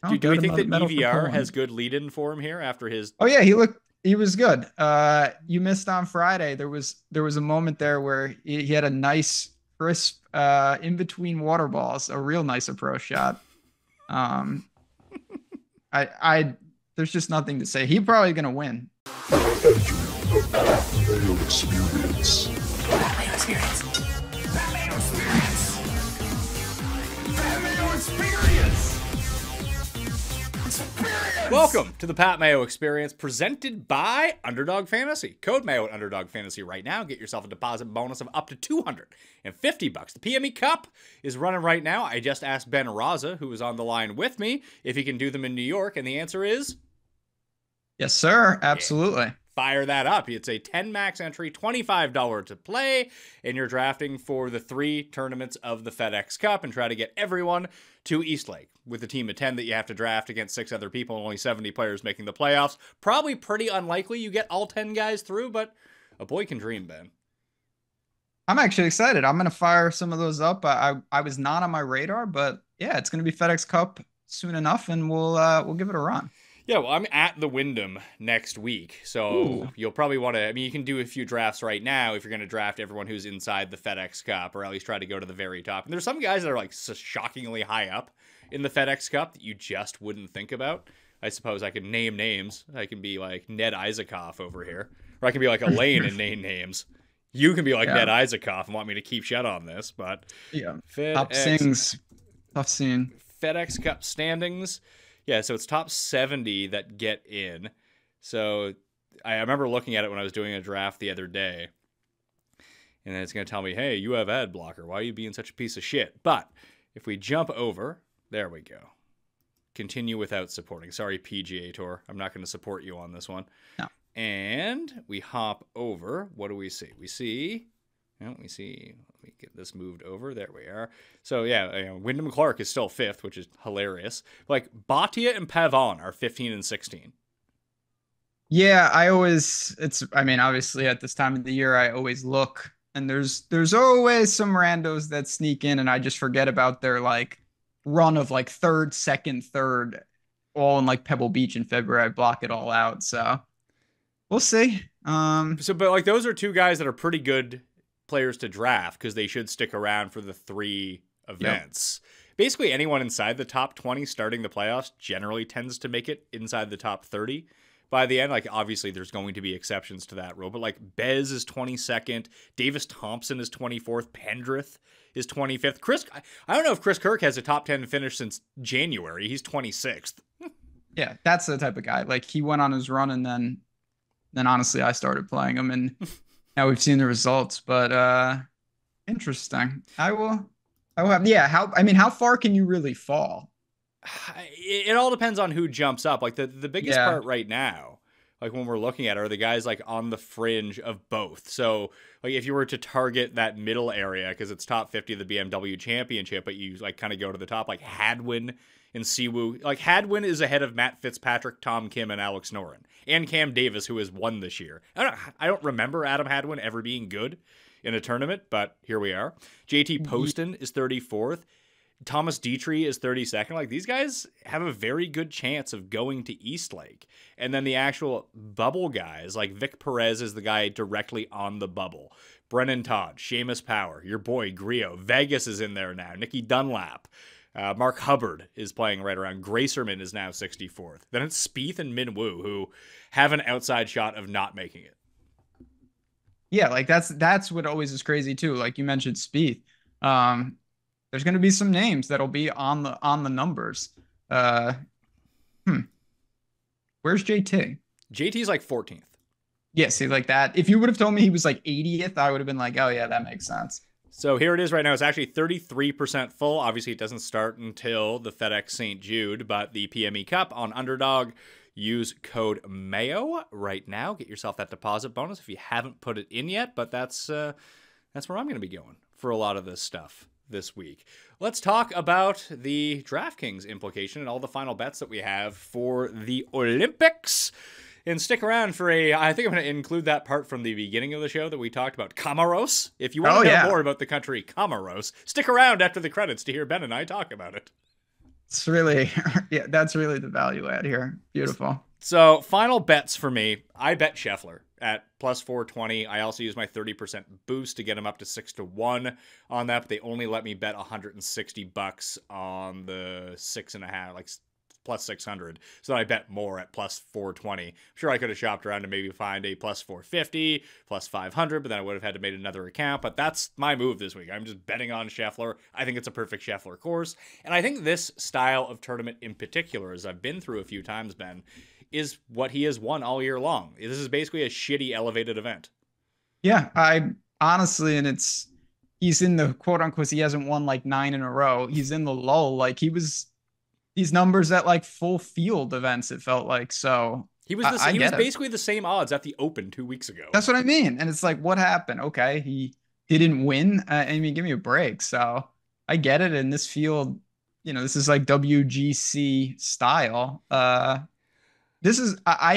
Oh, Do we got a think that medal for EVR has Poland. good lead-in for him here after his? Oh yeah, he was good. You missed on Friday. There was a moment there where he had a nice crisp in between water balls, a real nice approach shot. Um, I there's just nothing to say. He's probably gonna win. Mayo experience. Mayo experience. Mayo experience. Mayo experience. Experience. Welcome to the Pat Mayo Experience, presented by Underdog Fantasy. Code Mayo at Underdog Fantasy right now. Get yourself a deposit bonus of up to $250. The PME Cup is running right now. I just asked Ben Raza, who is on the line with me, if he can do them in New York, and the answer is Yes, sir. yeah. Absolutely. Fire that up. It's a 10 max entry, $25 to play, and you're drafting for the 3 tournaments of the FedEx Cup and try to get everyone to Eastlake with a team of 10 that you have to draft against 6 other people and only 70 players making the playoffs. Probably pretty unlikely you get all 10 guys through, but a boy can dream, Ben. I'm actually excited. I'm gonna fire some of those up. I was not on my radar, but yeah, it's gonna be FedEx Cup soon enough, and we'll give it a run. Yeah, well, I'm at the Wyndham next week, so Ooh. you'll probably want to. I mean, you can do a few drafts right now if you're going to draft everyone who's inside the FedEx Cup, or at least try to go to the very top. And there's some guys that are like shockingly high up in the FedEx Cup that you just wouldn't think about. I suppose I could name names. I can be like Ned Isakoff over here, or I can be like Elaine and name names. You can be like Yeah. Ned Isakoff and want me to keep shut on this, but Yeah. Top FedEx sings. Tough scene. FedEx Cup standings. Yeah, so it's top 70 that get in. So I remember looking at it when I was doing a draft the other day. And then it's going to tell me, hey, you have ad blocker. Why are you being such a piece of shit? But if we jump over, there we go. Continue without supporting. Sorry, PGA Tour. I'm not going to support you on this one. No. And we hop over. What do we see? We see let me get this moved over. There we are. So, yeah, Wyndham Clark is still 5th, which is hilarious. Like, Bhatia and Pavon are 15 and 16. Yeah, I mean, obviously at this time of the year, I always look and there's always some randos that sneak in and I just forget about their like run of like third, second, third, all in like Pebble Beach in February. I block it all out. So we'll see. So, but, like, those are 2 guys that are pretty good players to draft because they should stick around for the 3 Yep. events. Basically, anyone inside the top 20 starting the playoffs generally tends to make it inside the top 30 by the end. Like, obviously, there's going to be exceptions to that rule, but like Bez is 22nd, Davis Thompson is 24th, Pendrith is 25th. I don't know if Chris Kirk has a top 10 finish since January. He's 26th. Yeah, that's the type of guy. Like he went on his run and then honestly I started playing him and now we've seen the results. But interesting. I will have yeah, how far can you really fall? It all depends on who jumps up. Like the biggest Yeah. part right now, like when we're looking at it, are the guys like on the fringe of both. So like if you were to target that middle area, because it's top 50 of the BMW Championship, but you like kind of go to the top, like Hadwin and Siwoo. Like Hadwin is ahead of Matt Fitzpatrick, Tom Kim, and Alex Noren, and Cam Davis, who has won this year. I don't remember Adam Hadwin ever being good in a tournament, but here we are. JT Poston is 34th. Thomas Dietrich is 32nd. Like, these guys have a very good chance of going to Eastlake. And then the actual bubble guys, like Vic Perez is the guy directly on the bubble. Brennan Todd, Seamus Power, your boy Griot. Vegas is in there now. Nicky Dunlap. Mark Hubbard is playing right around. Gracerman is now 64th. Then it's Spieth and Min Woo, who have an outside shot of not making it. Yeah, like that's what always is crazy too. Like you mentioned Spieth. Um, there's going to be some names that'll be on the numbers. Uh, hmm. Where's JT? JT's like 14th. Yeah, see, like that. If you would have told me he was like 80th, I would have been like, oh yeah, that makes sense. So here it is right now. It's actually 33% full. Obviously, it doesn't start until the FedEx St. Jude, but the PME Cup on Underdog. Use code MAYO right now. Get yourself that deposit bonus if you haven't put it in yet, but that's where I'm going to be going for a lot of this stuff this week. Let's talk about the DraftKings implication and all the final bets that we have for the Olympics. And stick around for I think I'm going to include that part from the beginning of the show that we talked about Comoros. If you want Oh to know yeah. more about the country Comoros, stick around after the credits to hear Ben and I talk about it. It's really, yeah, that's really the value add here. Beautiful. So final bets for me. I bet Scheffler at plus 420. I also use my 30% boost to get him up to 6-1 on that. But they only let me bet $160 on the 6.5, like plus 600. So I bet more at plus 420. I'm sure I could have shopped around to maybe find a plus 450, plus 500, but then I would have had to made another account. But that's my move this week. I'm just betting on Scheffler. I think it's a perfect Scheffler course. And I think this style of tournament in particular, as I've been through a few times, Ben, is what he has won all year long. This is basically a shitty elevated event. Yeah, I honestly, and he's in the quote unquote, he hasn't won like 9 in a row. He's in the lull. Like he was these numbers at like full field events, it felt like. So he was basically the same odds at the Open 2 weeks ago. That's what I mean. And it's like, what happened? Okay, he didn't win. I mean, give me a break. So I get it. In this field, this is like WGC style. I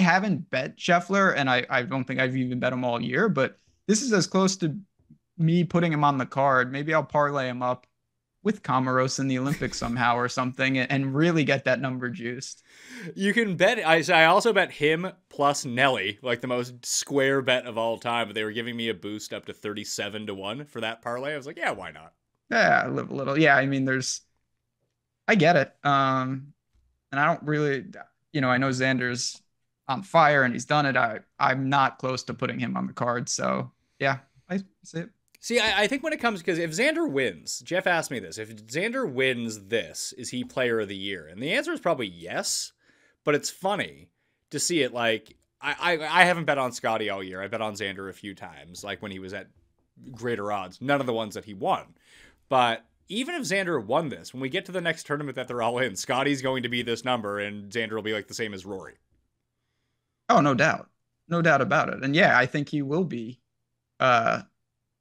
haven't bet Scheffler, and I don't think I've even bet him all year, but this is as close to me putting him on the card. Maybe I'll parlay him up with Comoros in the Olympics somehow or something and really get that number juiced. You can bet. I also bet him plus Nelly, like the most square bet of all time. But they were giving me a boost up to 37-1 for that parlay. I was like, yeah, why not? Yeah, live a little. Yeah, I mean, I get it. And I don't really, I know Xander's on fire and he's done it. I'm not close to putting him on the card. So yeah, I see it. See, I think when it comes, because if Xander wins, Jeff asked me this, if Xander wins this, is he player of the year? And the answer is probably yes, but it's funny to see it like, I haven't bet on Scotty all year. I bet on Xander a few times, like when he was at greater odds, none of the ones that he won. But even if Xander won this, when we get to the next tournament that they're all in, Scotty's going to be this number and Xander will be like the same as Rory. Oh, no doubt. No doubt about it. And yeah, I think he will be,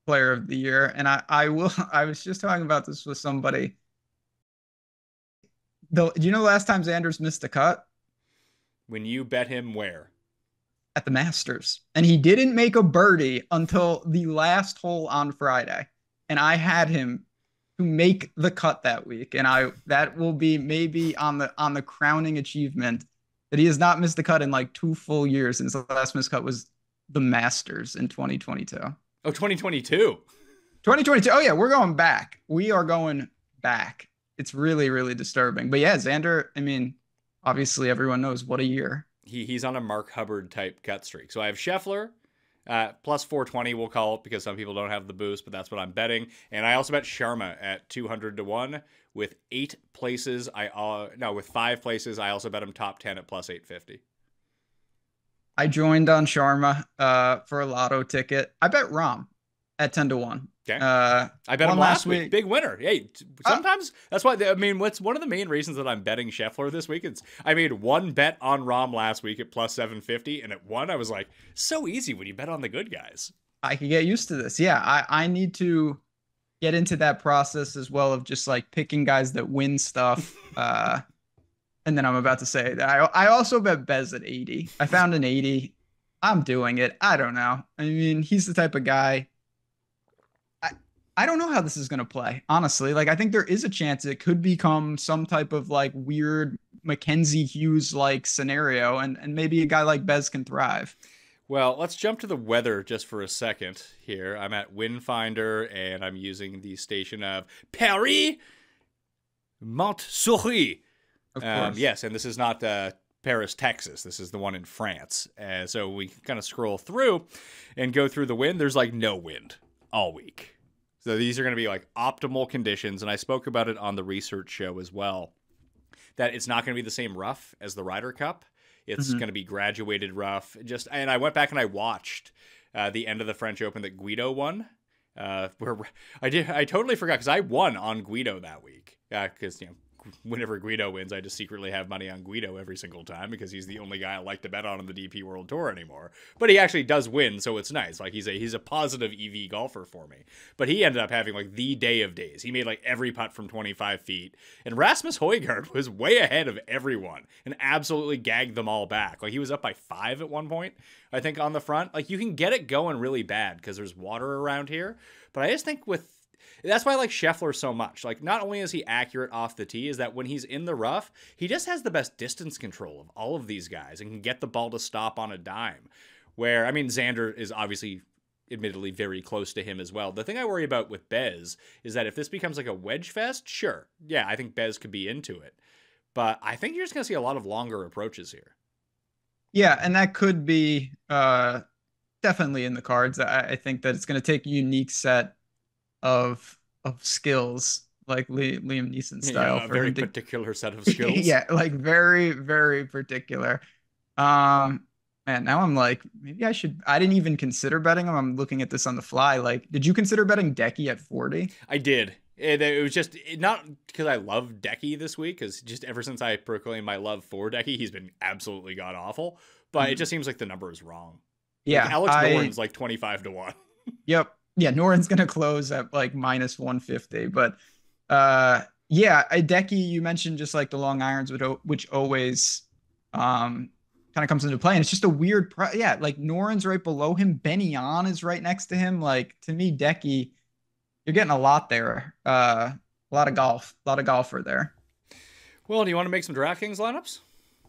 player of the year. And I was just talking about this with somebody. Do you know the last time Xander's missed a cut? When you bet him where? At the Masters. And he didn't make a birdie until the last hole on Friday. And I had him to make the cut that week. And that will be maybe on the crowning achievement that he has not missed a cut in like 2 full years since the last missed cut was the Masters in 2022. Oh, 2022. 2022. Oh, yeah, we're going back. We are going back. It's really, really disturbing. But yeah, Xander, I mean, obviously everyone knows what a year. He's on a Mark Hubbard type cut streak. So I have Scheffler plus 420, we'll call it, because some people don't have the boost, but that's what I'm betting. And I also bet Sharma at 200-1 with 5 places. I also bet him top 10 at plus 850. I joined on Sharma for a lotto ticket. I bet Rahm at 10-1. Okay. I bet him last week. Big winner. Hey, sometimes that's why. I mean, what's one of the main reasons that I'm betting Scheffler this week? I made one bet on Rahm last week at plus 750, and at one I was like, so easy when you bet on the good guys. I can get used to this. Yeah, I need to get into that process as well of just like picking guys that win stuff. And then I'm about to say that I also bet Bez at 80. I found an 80. I'm doing it. I don't know. I mean, he's the type of guy. I don't know how this is going to play, honestly. Like, I think there is a chance it could become some type of like weird Mackenzie Hughes like scenario, and maybe a guy like Bez can thrive. Well, let's jump to the weather just for a second here. I'm at Windfinder, and I'm using the station of Paris Montsouris. Of course. Yes, and this is not Paris, Texas. This is the one in France. So we kind of scroll through and go through the wind. There's like no wind all week. So these are going to be like optimal conditions. And I spoke about it on the research show as well, that it's not going to be the same rough as the Ryder Cup. It's going to be graduated rough. And I went back and I watched the end of the French Open that Guido won. Where I totally forgot because I won on Guido that week. Because whenever Guido wins, I just secretly have money on Guido every single time because he's the only guy I like to bet on the DP World Tour anymore. But he actually does win, so it's nice. Like he's a positive EV golfer for me. But he ended up having like the day of days. He made like every putt from 25 feet. And Rasmus Højgaard was way ahead of everyone and absolutely gagged them all back. Like he was up by 5 at one point, I think, on the front. Like you can get it going really bad because there's water around here. But I just think with That's why I like Scheffler so much. Like, not only is he accurate off the tee, is that when he's in the rough, he just has the best distance control of all of these guys and can get the ball to stop on a dime. Where, I mean, Xander is obviously admittedly very close to him as well. The thing I worry about with Bez is that if this becomes like a wedge fest, sure. Yeah, I think Bez could be into it. But I think you're just going to see a lot of longer approaches here. Yeah, and that could be definitely in the cards. I think that it's going to take a unique set of skills, like Liam Neeson style. Yeah, a very particular set of skills. Yeah, like very, very particular. Man, now I'm like, maybe I should. I didn't even consider betting him. I'm looking at this on the fly. Like, did you consider betting Decky at 40? I did. It was just not because I love Decky this week, because just ever since I proclaimed my love for Decky, he's been absolutely god awful. But it just seems like the number is wrong. Yeah, like Alex Noren's like 25-1. Yep. Yeah, Noren's gonna close at like minus 150. But yeah, Decky, you mentioned just like the long irons, which always kind of comes into play, and it's just a weird yeah, like Noren's right below him, Benny On is right next to him. Like, to me, Decky, you're getting a lot there. A lot of golfer there. Well, do you want to make some DraftKings lineups?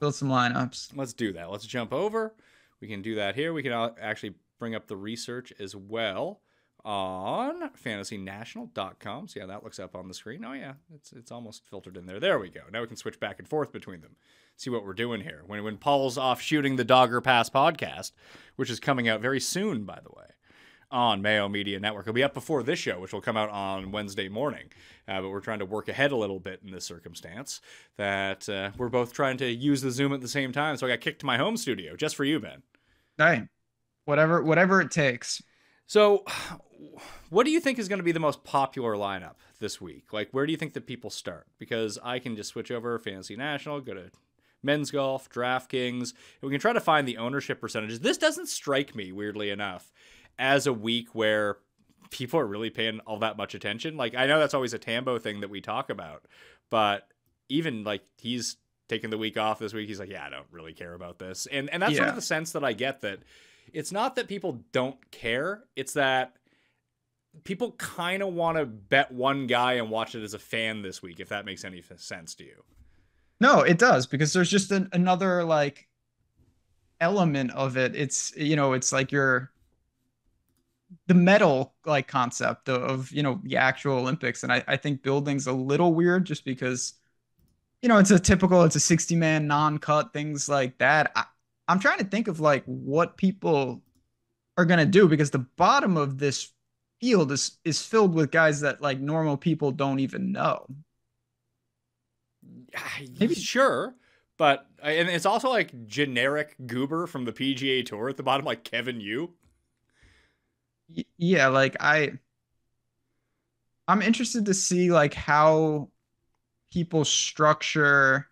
Build some lineups. Let's do that. Let's jump over. We can do that here. We can actually bring up the research as well on fantasynational.com. See how that looks up on the screen? Oh yeah, it's almost filtered in there. There we go. Now we can switch back and forth between them. See what we're doing here. When Paul's off shooting the Dogger Pass podcast, which is coming out very soon, by the way, on Mayo Media Network. It'll be up before this show, which will come out on Wednesday morning. But we're trying to work ahead a little bit in this circumstance that we're both trying to use the Zoom at the same time. So I got kicked to my home studio just for you, Ben. Hey, whatever it takes. So what do you think is going to be the most popular lineup this week? Like, where do you think that people start? Because I can just switch over Fantasy National, go to Men's Golf, DraftKings, and we can try to find the ownership percentages. This doesn't strike me, weirdly enough, as a week where people are really paying all that much attention. Like, I know that's always a Tambo thing that we talk about, but even like he's taking the week off this week, he's like, yeah, I don't really care about this. And that's sort of the sense that I get, that it's not that people don't care, it's that people kind of want to bet one guy and watch it as a fan this week, if that makes any sense to you. No, it does, because there's just another like element of it. It's, it's like the medal like concept of, the actual Olympics. And I think building's a little weird just because, it's a 60-man non-cut, things like that. I'm trying to think of like what people are going to do, because the bottom of this field is filled with guys that like normal people don't even know. Maybe sure, but and it's also like generic goober from the PGA Tour at the bottom, like Kevin Yu. Yeah, like I'm interested to see like how people structure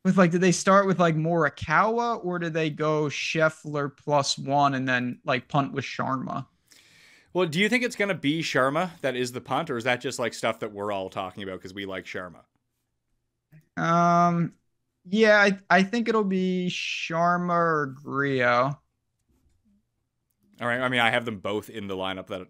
with like, did they start with like Morikawa, or did they go Scheffler +1 and then like punt with Sharma? Well, do you think it's going to be Sharma that is the punt, or is that just like stuff that we're all talking about because we like Sharma? Yeah, I think it'll be Sharma or Griot. All right. I mean, I have them both in the lineup that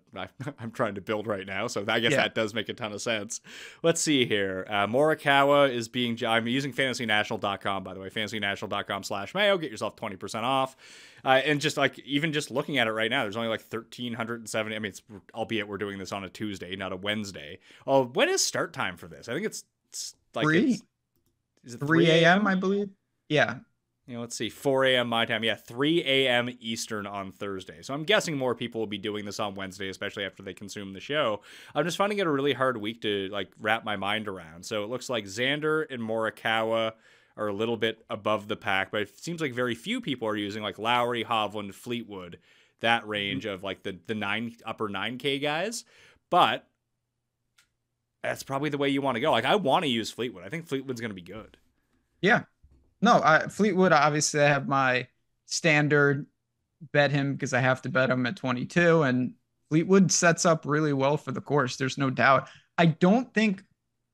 I'm trying to build right now, so I guess that does make a ton of sense. Let's see here. Morikawa is being... I'm using fantasynational.com, by the way. fantasynational.com/Mayo. Get yourself 20% off. And just like, even just looking at it right now, there's only like 1,370. I mean, albeit we're doing this on a Tuesday, not a Wednesday. Oh, when is start time for this? I think it's like... 3? Is it 3 a.m., I believe? Yeah. Let's see, 4 a.m. my time. Yeah, 3 a.m. Eastern on Thursday. So I'm guessing more people will be doing this on Wednesday, especially after they consume the show. I'm just finding it a really hard week to like wrap my mind around. So it looks like Xander and Morikawa are a little bit above the pack, but it seems like very few people are using like Lowry, Hovland, Fleetwood, that range of like the upper 9K guys. But that's probably the way you want to go. Like, I want to use Fleetwood. I think Fleetwood's going to be good. Yeah. No, Fleetwood, obviously, I have my standard bet him because I have to bet him at 22, and Fleetwood sets up really well for the course. There's no doubt. I don't think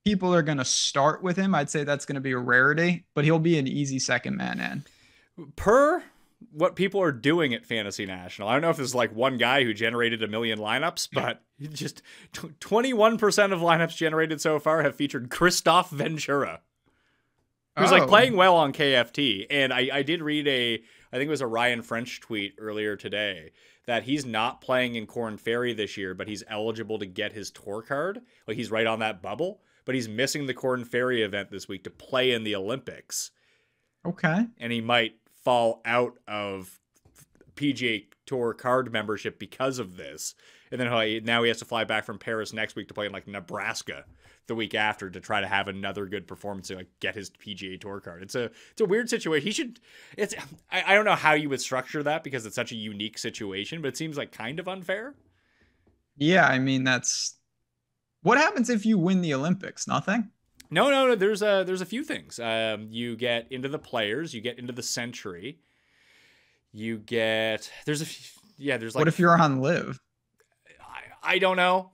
people are going to start with him. I'd say that's going to be a rarity, but he'll be an easy second man in. Per what people are doing at Fantasy National. I don't know if there's like one guy who generated 1 million lineups, but just 21% of lineups generated so far have featured Christoph Ventura, who's like playing well on KFT. And I did read I think it was a Ryan French tweet earlier today that he's not playing in Corn Ferry this year, but he's eligible to get his tour card. Like he's right on that bubble, but he's missing the Corn Ferry event this week to play in the Olympics. Okay. And he might fall out of PGA Tour card membership because of this. And then now he has to fly back from Paris next week to play in like Nebraska the week after to try to have another good performance to like get his PGA Tour card. It's a weird situation. I don't know how you would structure that because it's such a unique situation, but it seems like kind of unfair. Yeah, I mean what happens if you win the Olympics? Nothing? No. There's a few things. You get into the Players, you get into the Century, you get there's like. What if you're on Live? I don't know.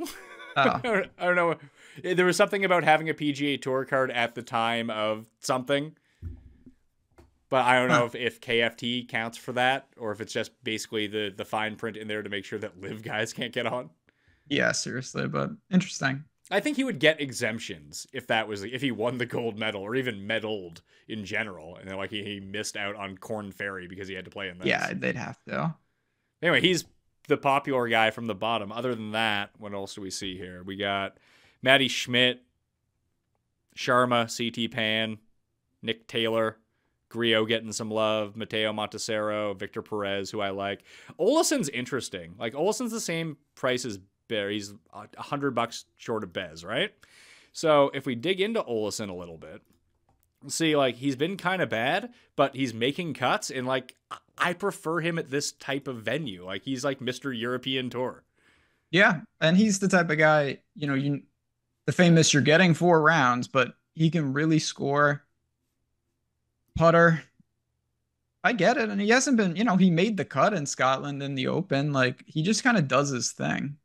Oh. I don't know. There was something about having a PGA Tour card at the time of something, but I don't know if KFT counts for that or if it's just basically the fine print in there to make sure that Live guys can't get on. Yeah, seriously, but interesting. I think he would get exemptions if he won the gold medal or even medaled in general, and then like he missed out on Corn Ferry because he had to play in this. Yeah, they'd have to. Anyway, he's the popular guy from the bottom. Other than that, what else do we see here? We got Matty Schmidt, Sharma, CT Pan, Nick Taylor, Griot getting some love, Mateo Montesero, Victor Perez, who I like. Olison's interesting. Like Olison's the same price as Bear. He's $100 short of Bez, right? So if we dig into Olison a little bit, see, like he's been kind of bad, but he's making cuts, and like I prefer him at this type of venue. Like he's like Mr. European Tour. Yeah, and he's the type of guy, the famous you're getting 4 rounds, but he can really score. Putter. I get it, and he hasn't been, he made the cut in Scotland in the Open. Like he just kind of does his thing.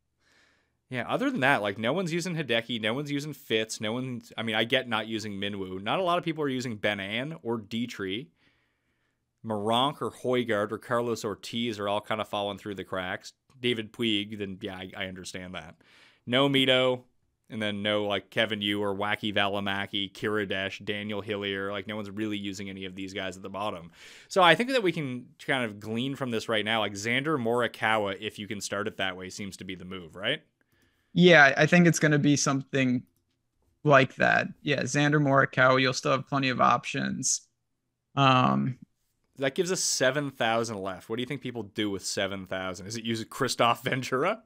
Yeah, other than that, like no one's using Hideki, no one's using Fitz, I get not using Minwoo. Not a lot of people are using Ben-An or Dietrich. Moronk or Højgaard or Carlos Ortiz are all kind of falling through the cracks. David Puig, then yeah, I understand that. No Mito, and then no like Kevin Yu or Wacky Valimaki, Kiradesh, Daniel Hillier. Like no one's really using any of these guys at the bottom. So I think that we can kind of glean from this right now. Like Xander Morikawa, if you can start it that way, seems to be the move, right? Yeah, I think it's going to be something like that. Yeah, Xander Morikawa, you'll still have plenty of options. That gives us 7,000 left. What do you think people do with 7,000? Is it use Christoph Ventura?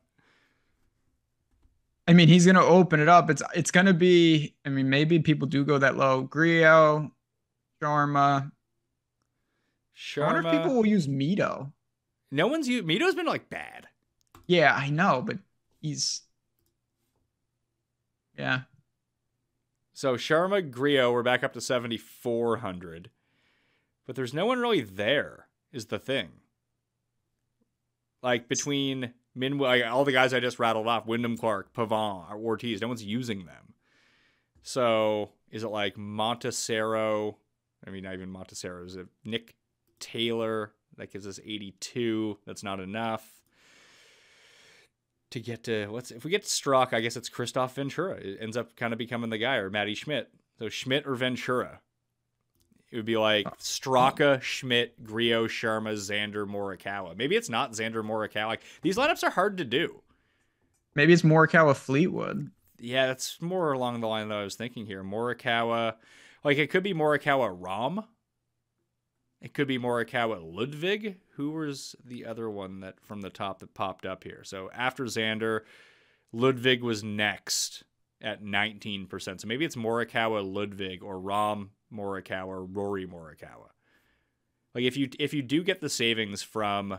I mean, he's going to open it up. It's going to be, I mean, maybe people do go that low. Griot, Sharma. I wonder if people will use Mito. No one's used. Mito's been like bad. Yeah, I know, but yeah. So Sharma, Griot, we're back up to 7,400. But there's no one really there, is the thing. Like between all the guys I just rattled off, Wyndham Clark, Pavon, or Ortiz, no one's using them. So is it like Montesero? I mean, not even Montesero. Is it Nick Taylor? That gives us 82. That's not enough. To get to if we get Strzok, I guess it's Christoph Ventura. It ends up kind of becoming the guy, or Matty Schmidt. So Schmidt or Ventura. It would be like Straka, Schmidt, Griot, Sharma, Xander, Morikawa. Maybe it's not Xander Morikawa. Like these lineups are hard to do. Maybe it's Morikawa Fleetwood. Yeah, that's more along the line that I was thinking here. Morikawa, like it could be Morikawa Rom. It could be Morikawa Ludwig. Who was the other one that from the top that popped up here? So after Xander, Ludwig was next at 19%. So maybe it's Morikawa Ludwig or Rom Morikawa or Rory Morikawa. Like if you do get the savings from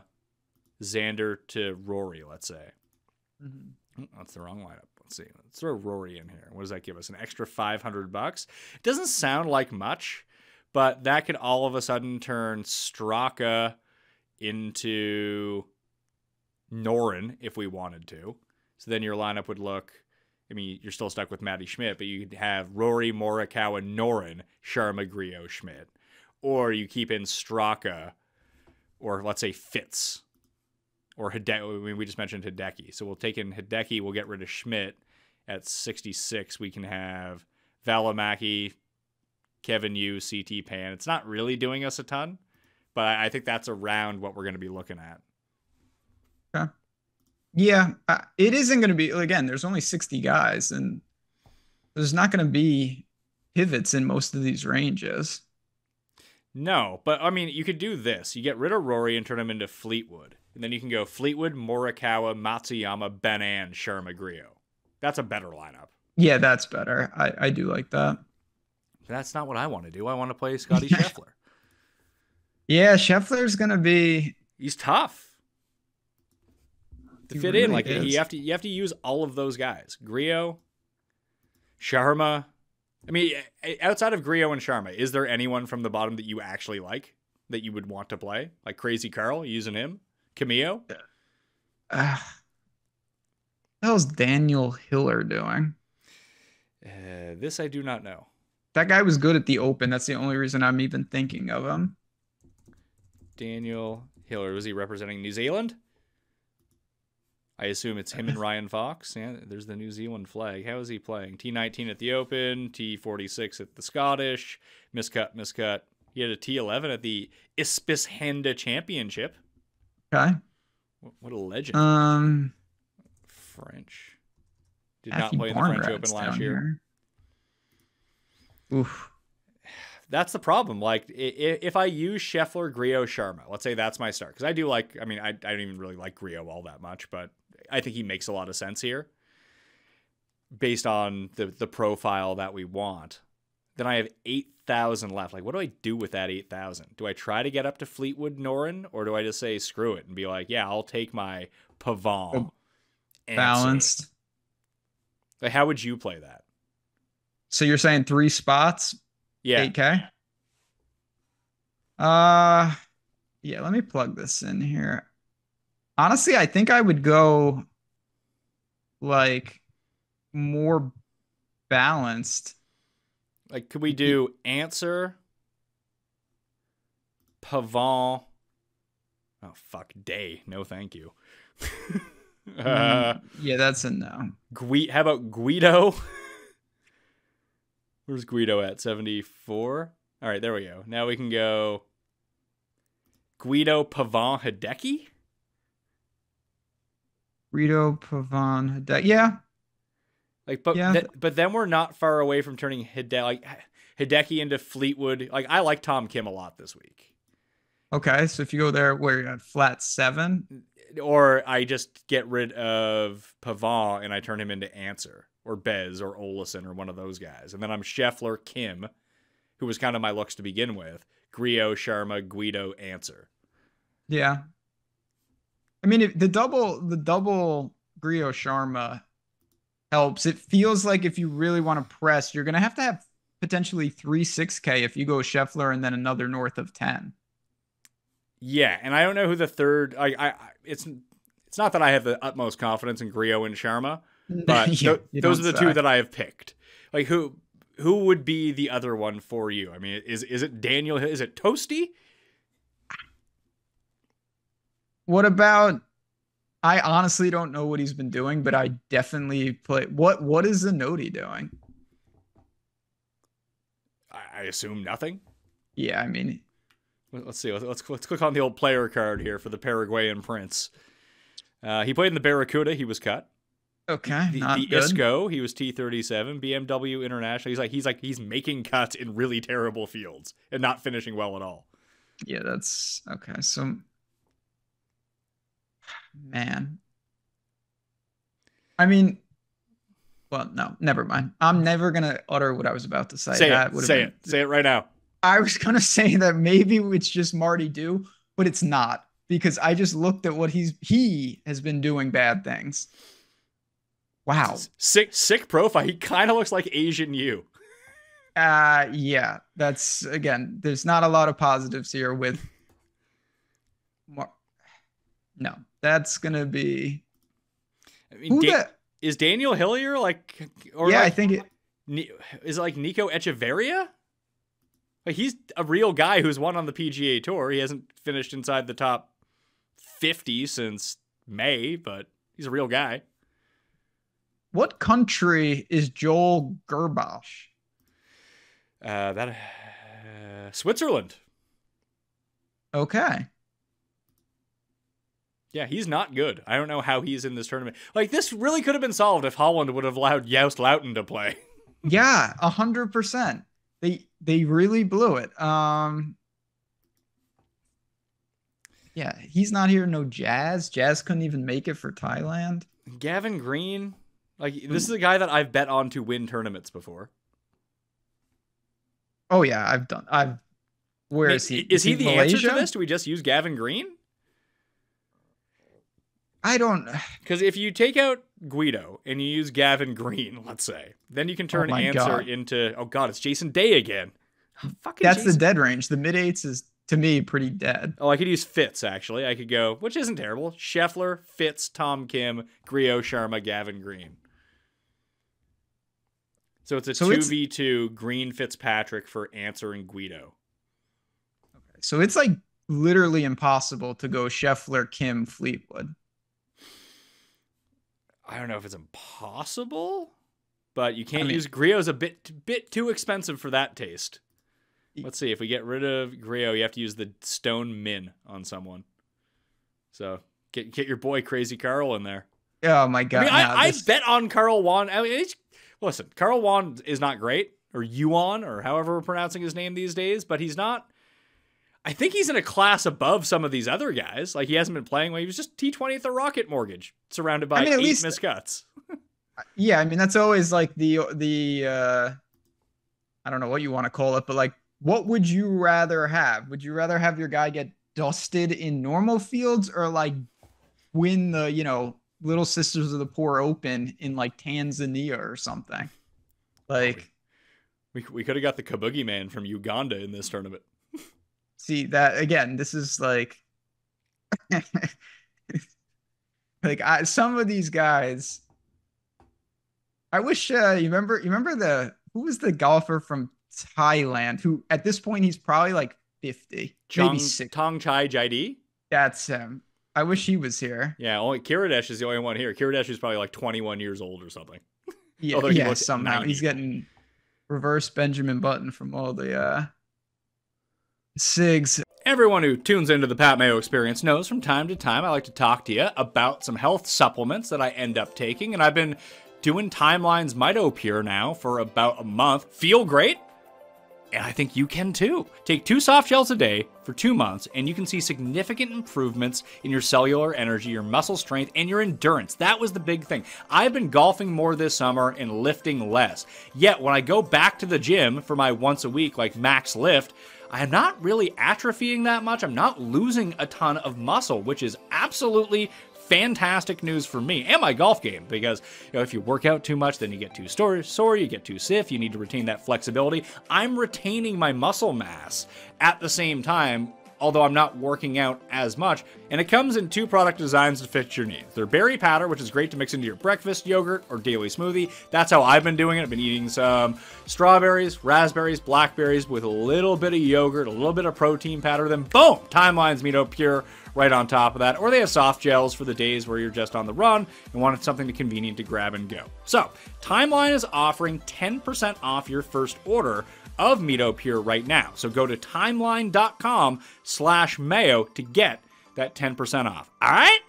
Xander to Rory, let's say. Mm-hmm. That's the wrong lineup. Let's see. Let's throw Rory in here. What does that give us? An extra $500? It doesn't sound like much, but that could all of a sudden turn Straka into Noren if we wanted to. So then your lineup would look, I mean, you're still stuck with Matty Schmidt, but you could have Rory, Morikawa, Noren, Sharma, Griot, Schmidt. Or you keep in Straka, or let's say Fitz, or Hideki. I mean, we just mentioned Hideki. So we'll take in Hideki. We'll get rid of Schmidt at 66. We can have Valimaki, Kevin Yu, CT Pan. It's not really doing us a ton, but I think that's around what we're going to be looking at. Okay. Yeah, it isn't going to be, again, there's only 60 guys, and there's not going to be pivots in most of these ranges. No, but I mean, you could do this. You get rid of Rory and turn him into Fleetwood. And then you can go Fleetwood, Morikawa, Matsuyama, Benan, Sharma, Griot. That's a better lineup. Yeah, that's better. I do like that. That's not what I want to do. I want to play Scotty Scheffler. Yeah, Scheffler's going to be... He's tough to fit really in. Like is. you have to use all of those guys. Griot, Sharma. I mean, outside of Griot and Sharma, is there anyone from the bottom that you actually like that you would want to play? Like Crazy Carl, using him? Camillo? What the hell's Daniel Hiller doing? This I do not know. That guy was good at the Open. That's the only reason I'm even thinking of him. Daniel Hiller. Was he representing New Zealand? I assume it's him and Ryan Fox. Yeah, there's the New Zealand flag. How is he playing? T19 at the Open, T46 at the Scottish. Miscut. He had a T11 at the Ispis-Henda Championship. Okay. What a legend. French. Did not Matthew play in the French Barnrat's Open last down year. Here. Oof. That's the problem. Like, if I use Scheffler, Griot, Sharma, let's say that's my start. Because I do like, I mean, I don't even really like Griot all that much, but I think he makes a lot of sense here based on the profile that we want. Then I have 8,000 left. Like, what do I do with that 8,000? Do I try to get up to Fleetwood Norin, or do I just say screw it and be like, yeah, I'll take my Pavon? Balanced. Like, how would you play that? So you're saying 3 spots? Yeah. 8K? Yeah, let me plug this in here. Honestly, I think I would go like more balanced. Like, could we do Answer, Pavon? Oh, fuck, Day. No, thank you. Yeah, that's a no. How about Guido? Where's Guido at? 74? All right, there we go. Now we can go Guido, Pavon, Hideki? Guido, Pavon, Hideki. Yeah. Like, but Yeah. but then we're not far away from turning Hideki into Fleetwood. Like, I like Tom Kim a lot this week. Okay, so if you go there where you're at flat 7. Or I just get rid of Pavon and I turn him into Answer or Bez or Olesen or one of those guys. And then I'm Scheffler, Kim, who was kind of my looks to begin with. Griot, Sharma, Guido, Answer. Yeah. I mean, the double Griot Sharma helps. It feels like if you really want to press, you're going to have potentially 3 6K if you go Scheffler and then another north of 10. Yeah, and I don't know who the third. It's not that I have the utmost confidence in Griot and Sharma, but Yeah, those are the two that I have picked. Like, who would be the other one for you? I mean, is it Daniel? Is it Toasty? What about? I honestly don't know what he's been doing, but I definitely play. What is Zinodi doing? I assume nothing. Yeah, I mean, Let's see. Let's click on the old player card here for the Paraguayan Prince. He played in the Barracuda. He was cut. okay, The not good. Isco. He was T37. BMW International. He's making cuts in really terrible fields and not finishing well at all. Yeah, that's okay. So, man, I mean, well, no, never mind. I'm never gonna utter what I was about to say. Say That it. would've Say been- it. Say it right now. I was gonna say that maybe it's just Marty Do, but it's not because I just looked at what he has been doing bad things. Wow. Sick profile. He kind of looks like Asian you. Yeah, that's again. There's not a lot of positives here with. No, that's gonna be. I mean, Who is Daniel Hillier like? Or yeah, like, I think it. Is it like Nico Echeverria? Like, he's a real guy who's won on the PGA Tour. He hasn't finished inside the top 50 since May, but he's a real guy. What country is Joel Gerbash? Switzerland. Okay. Yeah, he's not good. I don't know how he's in this tournament. Like, this really could have been solved if Holland would have allowed Joust Luiten to play. Yeah, 100%. They really blew it. Yeah, he's not here. No Jazz. Jazz couldn't even make it for Thailand. Gavin Green, like, this is a guy that I've bet on to win tournaments before. Oh yeah, where is he? Is he the Malaysia? answer to this? Do we just use Gavin Green? I don't. Because if you take out Guido and you use Gavin Green, let's say, then you can turn Answer into, oh god, it's Jason Day again. That's Jason. The dead range. The mid-eights is, to me, pretty dead. Oh, I could use Fitz, actually. I could go, which isn't terrible. Scheffler, Fitz, Tom Kim, Griot, Sharma, Gavin Green. So it's a 2v2 Green Fitzpatrick for Answer and Guido. Okay. So it's like literally impossible to go Scheffler, Kim, Fleetwood. I don't know if it's impossible, but you can't use Griot's a bit too expensive for that taste. Let's see, if we get rid of Griot, you have to use the Stone Min on someone. So get your boy Crazy Carl in there. Oh my god! I bet on Carl Yuan. I mean, listen, Carl Yuan is not great, or Yuan, or however we're pronouncing his name these days, but he's not. I think he's in a class above some of these other guys. Like, he hasn't been playing well. He was just T20 at the Rocket Mortgage, surrounded by 8 miscuts. Yeah, I mean, that's always like the I don't know what you want to call it, but like, what would you rather have? Would you rather have your guy get dusted in normal fields, or like win the, Little Sisters of the Poor Open in like Tanzania or something? Like, we could have got the Kabuki Man from Uganda in this tournament. See that again? This is like, some of these guys. I wish you remember who was the golfer from Thailand who at this point he's probably like 50, maybe 60. Tong Chai Jaidi. That's him. I wish he was here. Yeah, only Kiradesh is the only one here. Kiradesh is probably like 21 years old or something. Yeah, somehow 90. He's getting reverse Benjamin Button from all the SIGs. Everyone who tunes into the Pat Mayo Experience knows from time to time I like to talk to you about some health supplements that I end up taking, and I've been doing Timeline's MitoPure now for about a month. Feel great, and I think you can too. Take 2 soft gels a day for 2 months, and you can see significant improvements in your cellular energy, your muscle strength, and your endurance. That was the big thing. I've been golfing more this summer and lifting less. Yet when I go back to the gym for my once a week, like max lift, I'm not really atrophying that much. I'm not losing a ton of muscle, which is absolutely fantastic news for me and my golf game, because if you work out too much, then you get too sore, you get too stiff, you need to retain that flexibility. I'm retaining my muscle mass at the same time, although I'm not working out as much, and it comes in 2 product designs to fit your needs. They're berry powder, which is great to mix into your breakfast yogurt or daily smoothie. That's how I've been doing it. I've been eating some strawberries, raspberries, blackberries with a little bit of yogurt, a little bit of protein powder, then boom, Timeline's MitoPure right on top of that. Or they have soft gels for the days where you're just on the run and wanted something convenient to grab and go. So, Timeline is offering 10% off your first order of MitoPure right now. So go to timeline.com/mayo to get that 10% off. All right?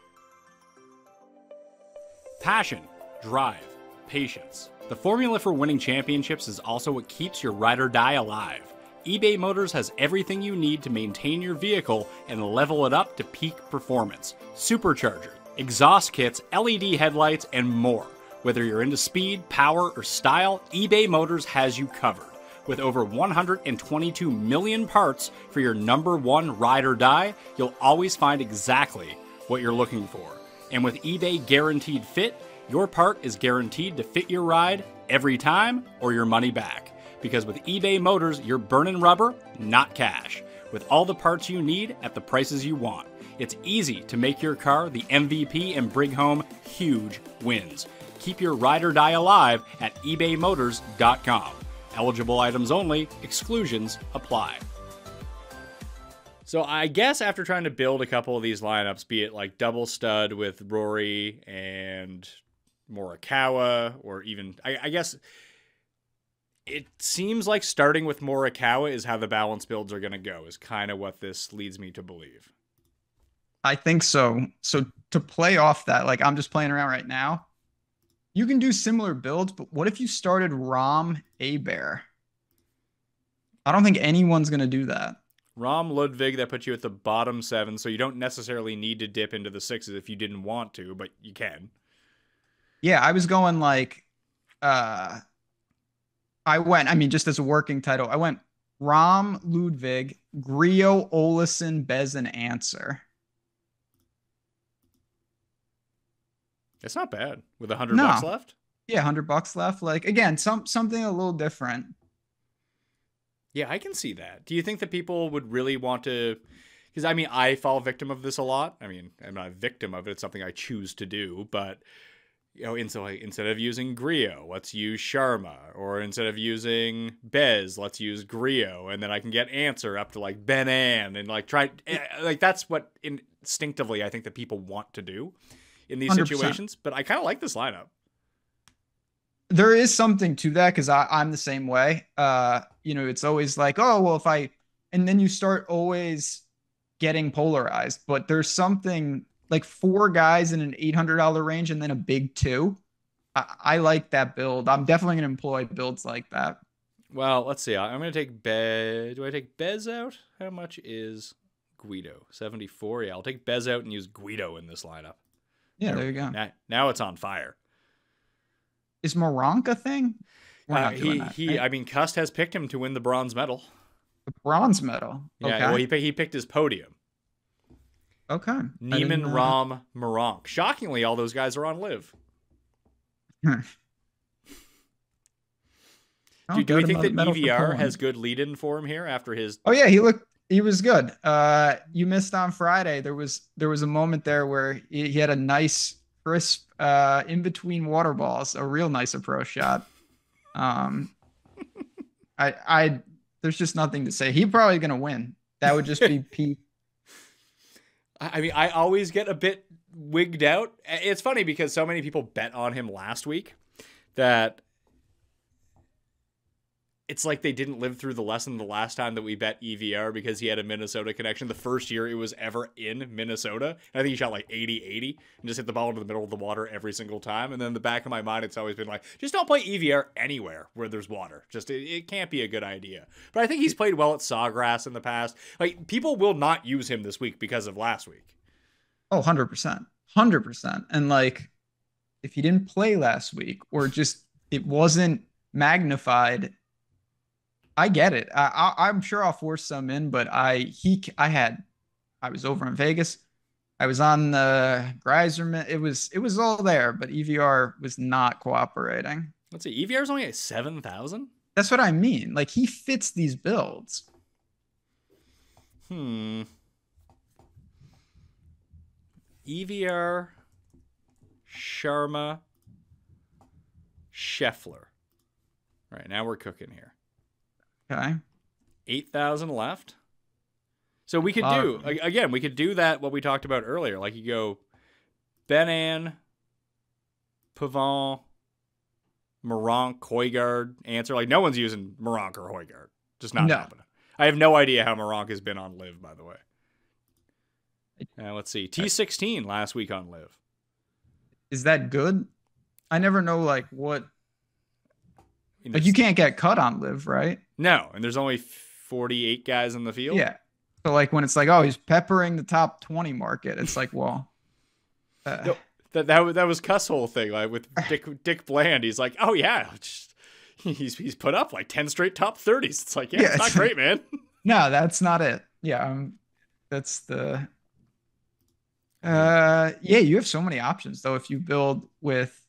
Passion, drive, patience. The formula for winning championships is also what keeps your ride or die alive. eBay Motors has everything you need to maintain your vehicle and level it up to peak performance. Supercharger, exhaust kits, LED headlights, and more. Whether you're into speed, power, or style, eBay Motors has you covered. With over 122 million parts for your #1 ride or die, you'll always find exactly what you're looking for. And with eBay Guaranteed Fit, your part is guaranteed to fit your ride every time or your money back. Because with eBay Motors, you're burning rubber, not cash. With all the parts you need at the prices you want. It's easy to make your car the MVP and bring home huge wins. Keep your ride or die alive at ebaymotors.com. Eligible items only. Exclusions apply. So I guess after trying to build a couple of these lineups, be it like double stud with Rory and Morikawa, or even, I guess it seems like starting with Morikawa is how the balance builds are going to go, is kind of what this leads me to believe. I think so. So to play off that, like I'm just playing around right now, you can do similar builds, but what if you started Rom Bear? I don't think anyone's going to do that. Rom Ludwig, that puts you at the bottom 7, so you don't necessarily need to dip into the 6s if you didn't want to, but you can. Yeah, I was going like I mean, just as a working title, I went Rom Ludwig, Griot, Olesen, Bez, and Answer. It's not bad with $100 left. Yeah, $100 left. Like again, something a little different. Yeah, I can see that. Do you think that people would really want to? Because I mean, I fall victim of this a lot. I mean, I'm not a victim of it; it's something I choose to do. But you know, instead of using Griot, let's use Sharma, or instead of using Bez, let's use Griot, and then I can get Answer up to like Ben An, and like try like that's what instinctively I think that people want to do in these 100%. situations. But I kind of like this lineup. There is something to that because I'm the same way. You know, it's always like, oh, well, and then you start always getting polarized. But there's something like 4 guys in an $800 range and then a big 2. I like that build. I'm definitely going to employ builds like that. Well, let's see. I'm going to take Bez. Do I take Bez out? How much is Guido? 74. Yeah, I'll take Bez out and use Guido in this lineup. Yeah, there you go. Now it's on fire. Is Moronk a thing? We're not doing that, right? I mean, Cust has picked him to win the bronze medal. The bronze medal. Yeah, okay. well, he picked his podium. Okay. Neiman, Rom, Moronk. Shockingly, all those guys are on live. Do we think that EVR has good lead-in for him here after his? Oh yeah, he was good. You missed on Friday. There was a moment there where he had a nice crisp in between water balls, a real nice approach shot. There's just nothing to say. He's probably gonna win. That would just be peak. I mean, I always get a bit wigged out. It's funny because so many people bet on him last week that it's like they didn't live through the lesson the last time that we bet EVR because he had a Minnesota connection. The first year it was ever in Minnesota. And I think he shot like 80-80 and just hit the ball into the middle of the water every single time. And then in the back of my mind, it's always been like, just don't play EVR anywhere where there's water. Just it can't be a good idea. But I think he's played well at Sawgrass in the past. Like, people will not use him this week because of last week. Oh, 100%. 100%. And like, if he didn't play last week or just it wasn't magnified, I get it. I'm sure I'll force some in, but I was over in Vegas. I was on the Greiserman. It was all there, but EVR was not cooperating. Let's see. EVR's only at 7,000. That's what I mean. Like, he fits these builds. EVR, Sharma, Scheffler. All right, now we're cooking here. Okay. 8,000 left. So we could do, again, we could do that, what we talked about earlier. Like, you go Ben An, Pavon, Moronk, Højgaard, Answer. Like, no one's using Moronk or Højgaard. Just not happening. I have no idea how Moronk has been on live, by the way. Let's see. T16 last week on live. Is that good? I never know, like, what. Like, you can't get cut on live, right? No, and there's only 48 guys in the field. Yeah. So, like, when it's like, oh, he's peppering the top 20 market, it's like, well. No, that was Cuss whole thing, like with Dick Bland. He's like, oh yeah, he's put up like 10 straight top 30s. It's like, yeah, it's not great, man. No, that's not it. Yeah, that's the. Yeah, you have so many options though. If you build with,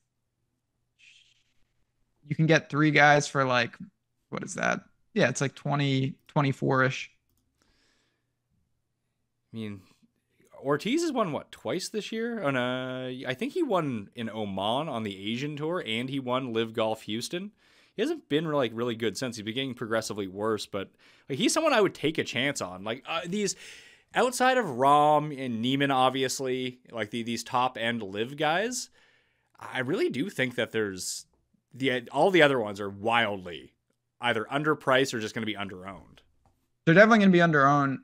you can get 3 guys for like, what is that? Yeah, it's like 20, 24-ish. I mean, Ortiz has won what, twice this year? I think he won in Oman on the Asian Tour, and he won Live Golf Houston. he hasn't been really good since. He's been getting progressively worse, but like he's someone I would take a chance on. Like these outside of Rom and Neiman, obviously, like these top end live guys, I really do think that there's all the other ones are wildly either underpriced or just going to be underowned. They're definitely going to be underowned.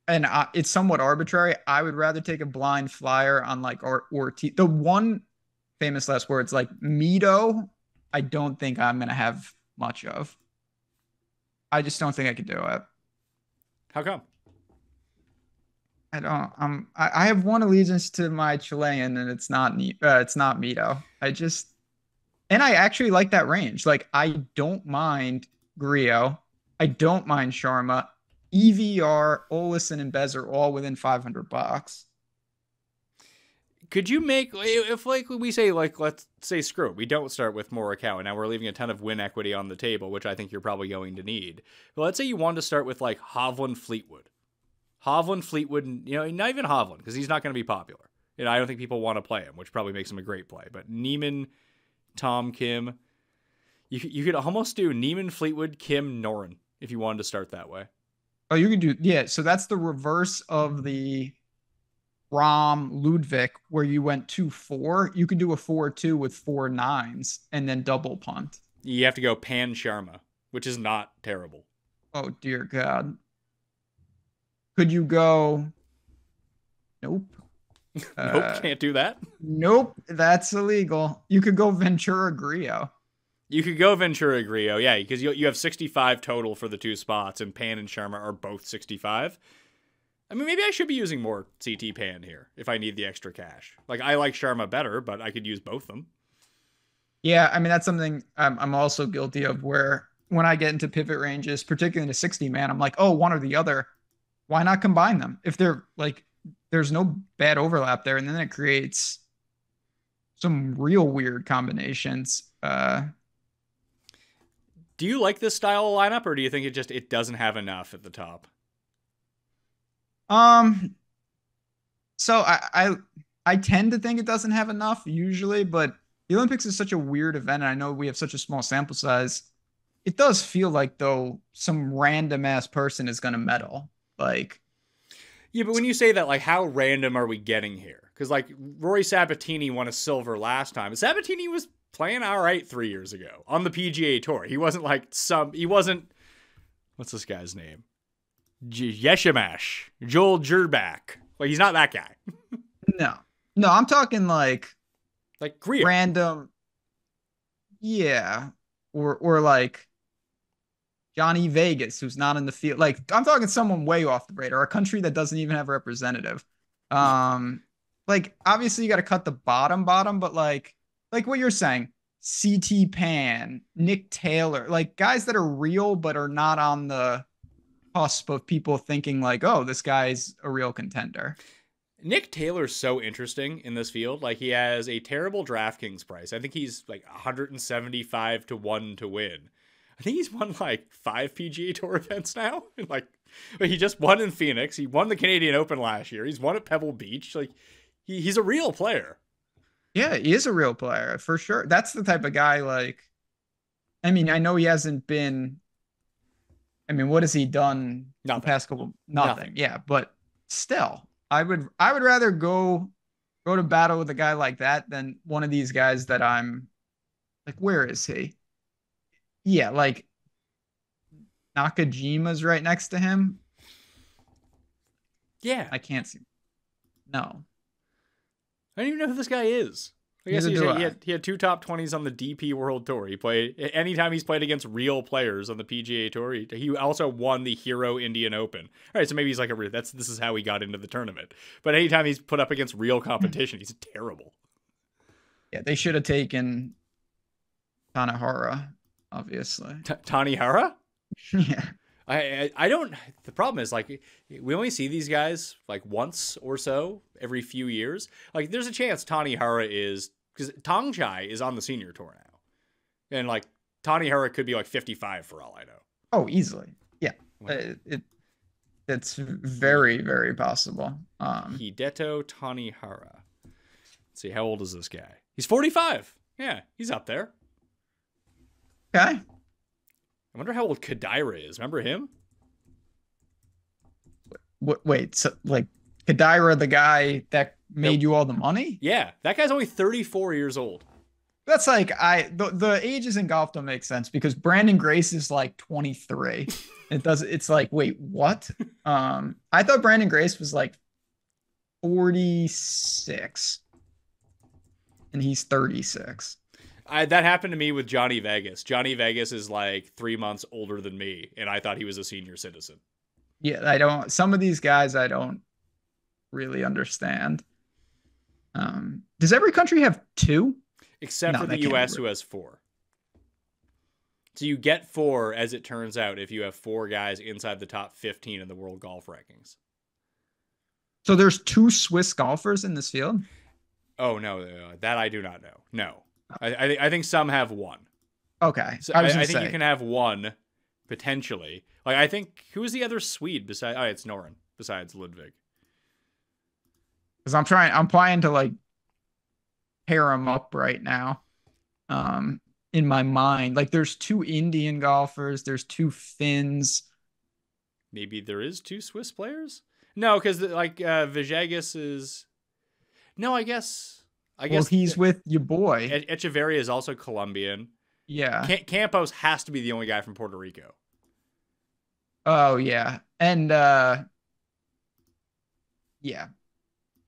And it's somewhat arbitrary. I would rather take a blind flyer on like Ortiz. The one famous last words, like Mito, I don't think I'm going to have much of. I just don't think I could do it. How come? I don't. I have one allegiance to my Chilean, and it's not Mito. And I actually like that range. Like I don't mind Grillo. I don't mind Sharma. EVR, Olesen, and Bez are all within $500. Could you make, if like we say, like, let's say screw it, we don't start with Morikawa, and now we're leaving a ton of win equity on the table, which I think you're probably going to need. But let's say you wanted to start with like Hovland Fleetwood. Hovland Fleetwood, not even Hovland, because he's not going to be popular. I don't think people want to play him, which probably makes him a great play. But Neiman, Tom, Kim, you could almost do Neiman, Fleetwood, Kim, Noren if you wanted to start that way. Oh, you can do, yeah. So that's the reverse of the Rom Ludwig, where you went 2-4. You could do a 4-2 with 4 9s and then double punt. You have to go Pan Sharma, which is not terrible. Oh, dear God. Could you go? Nope. Nope, can't do that. Nope, that's illegal. You could go Ventura Grillo. You could go Ventura Grillo, yeah, because you have 65 total for the 2 spots, and Pan and Sharma are both 65. I mean, maybe I should be using more CT Pan here if I need the extra cash. Like, I like Sharma better, but I could use both of them. Yeah, I mean, that's something I'm also guilty of, where when I get into pivot ranges, particularly into 60-man, I'm like, oh, one or the other. Why not combine them? If they're like, there's no bad overlap there, and then it creates some real weird combinations. Do you like this style of lineup, or do you think it doesn't have enough at the top? So I tend to think it doesn't have enough usually, but the Olympics is such a weird event, and I know we have such a small sample size. It does feel like, though, some random ass person is going to medal. Like, yeah, but when you say that, like, how random are we getting here? Because like Rory Sabatini won a silver last time. Sabatini was playing all right 3 years ago on the PGA Tour. He wasn't what's this guy's name? Yeshimash, Joel Jurbach. Like, he's not that guy. No, I'm talking like Grillo. Random. Yeah. Or like Johnny Vegas, who's not in the field. Like, I'm talking someone way off the radar, a country that doesn't even have a representative. Like, obviously you got to cut the bottom, but like what you're saying, CT Pan, Nick Taylor, like guys that are real, but are not on the cusp of people thinking like, oh, this guy's a real contender. Nick Taylor's so interesting in this field. Like, he has a terrible DraftKings price. I think he's like 175 to 1 to win. I think he's won like 5 PGA Tour events now. And like, he just won in Phoenix. He won the Canadian Open last year. He's won at Pebble Beach. Like, he's a real player. Yeah, he is a real player for sure. That's the type of guy. Like, I mean, I know he hasn't been. I mean, what has he done the past couple? Nothing. Yeah, but still, I would rather go to battle with a guy like that than one of these guys that I'm like, where is he? Yeah, like Nakajima's right next to him. Yeah, I can't see. No, I don't even know who this guy is. I guess he had 2 top 20s on the DP World Tour. He played anytime he's played against real players on the PGA Tour. He also won the Hero Indian Open. All right, so maybe he's like this is how he got into the tournament. But anytime he's put up against real competition, he's terrible. Yeah, they should have taken Tanahara, obviously. Tanihara? Yeah. I don't. The problem is, like, we only see these guys like once or so every few years. Like, there's a chance Tanihara is, because Tongchai is on the senior tour now, and like Tanihara could be like 55 for all I know. Oh, easily. Yeah, it's very, very possible. Hideto Tanihara. Let's see, how old is this guy? He's 45. Yeah, he's up there. Okay. I wonder how old Kadaira is. Remember him? Wait, so like Kadira, the guy that made you all the money? Yeah, that guy's only 34 years old. That's like the ages in golf don't make sense because Brandon Grace is like 23. It's like, wait, what? I thought Brandon Grace was like 46 and he's 36. That happened to me with Johnny Vegas. Johnny Vegas is like 3 months older than me, and I thought he was a senior citizen. Yeah, some of these guys I don't really understand. Does every country have two? Except No, for the that can't be US, right. who has 4. So you get 4, as it turns out, if you have 4 guys inside the top 15 in the world golf rankings. So there's 2 Swiss golfers in this field? Oh, no, that I do not know. No. I think some have 1. Okay. So I was I gonna think say, you can have 1, potentially. Like, I think, who is the other Swede besides, it's Noren, besides Ludwig. because I'm trying to like pair them up right now. In my mind, like there's 2 Indian golfers, there's 2 Finns. Maybe there is 2 Swiss players? No, because, like, Vijagas is... No, I guess Well, he's with your boy. Echeverria is also Colombian. Yeah. Campos has to be the only guy from Puerto Rico. Oh yeah. And yeah.